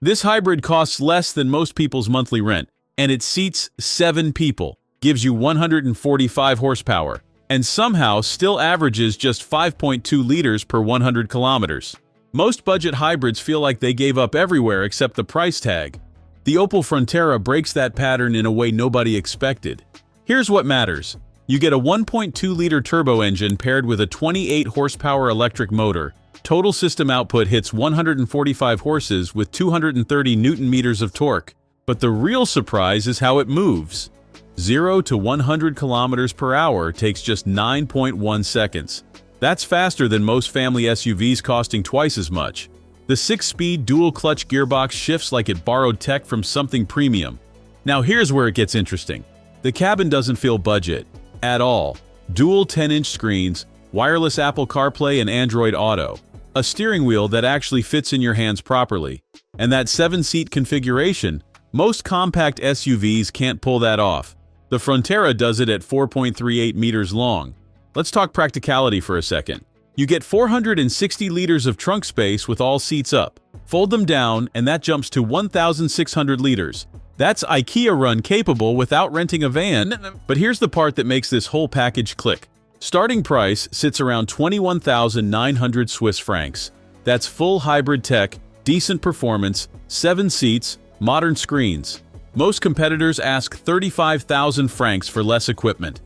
This hybrid costs less than most people's monthly rent, and it seats 7 people, gives you 145 horsepower, and somehow still averages just 5.2 liters per 100 kilometers. Most budget hybrids feel like they gave up everywhere except the price tag. The Opel Frontera breaks that pattern in a way nobody expected. Here's what matters. You get a 1.2-liter turbo engine paired with a 28-horsepower electric motor. Total system output hits 145 horses with 230 newton-meters of torque. But the real surprise is how it moves. 0 to 100 kilometers per hour takes just 9.1 seconds. That's faster than most family SUVs costing twice as much. The 6-speed dual-clutch gearbox shifts like it borrowed tech from something premium. Now here's where it gets interesting. The cabin doesn't feel budget at all. Dual 10-inch screens, wireless Apple CarPlay and Android Auto, a steering wheel that actually fits in your hands properly, and that 7-seat configuration. Most compact SUVs can't pull that off. The Frontera does it at 4.38 meters long. Let's talk practicality for a second. You get 460 liters of trunk space with all seats up. Fold them down, and that jumps to 1,600 liters. That's IKEA run capable without renting a van. But here's the part that makes this whole package click. Starting price sits around 21,900 Swiss francs. That's full hybrid tech, decent performance, 7 seats, modern screens. Most competitors ask 35,000 francs for less equipment.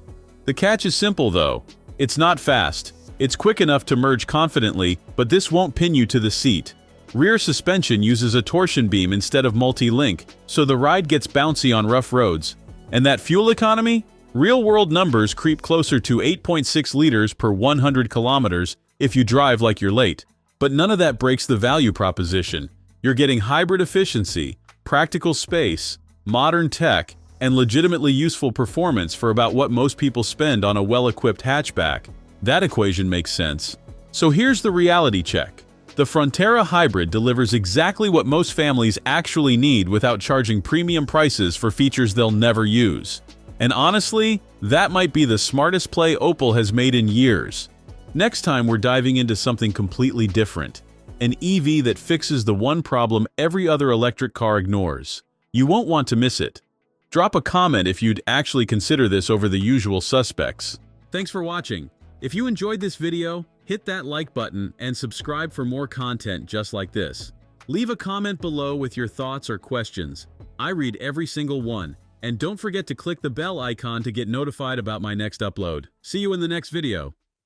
The catch is simple though. It's not fast. It's quick enough to merge confidently, but this won't pin you to the seat. Rear suspension uses a torsion beam instead of multi-link, so the ride gets bouncy on rough roads. And that fuel economy? Real-world numbers creep closer to 8.6 liters per 100 kilometers if you drive like you're late. But none of that breaks the value proposition. You're getting hybrid efficiency, practical space, modern tech, and legitimately useful performance for about what most people spend on a well-equipped hatchback. That equation makes sense. So here's the reality check. The Frontera Hybrid delivers exactly what most families actually need without charging premium prices for features they'll never use. And honestly, that might be the smartest play Opel has made in years. Next time we're diving into something completely different. An EV that fixes the one problem every other electric car ignores. You won't want to miss it. Drop a comment if you'd actually consider this over the usual suspects. Thanks for watching. If you enjoyed this video, hit that like button and subscribe for more content just like this. Leave a comment below with your thoughts or questions. I read every single one. And don't forget to click the bell icon to get notified about my next upload. See you in the next video.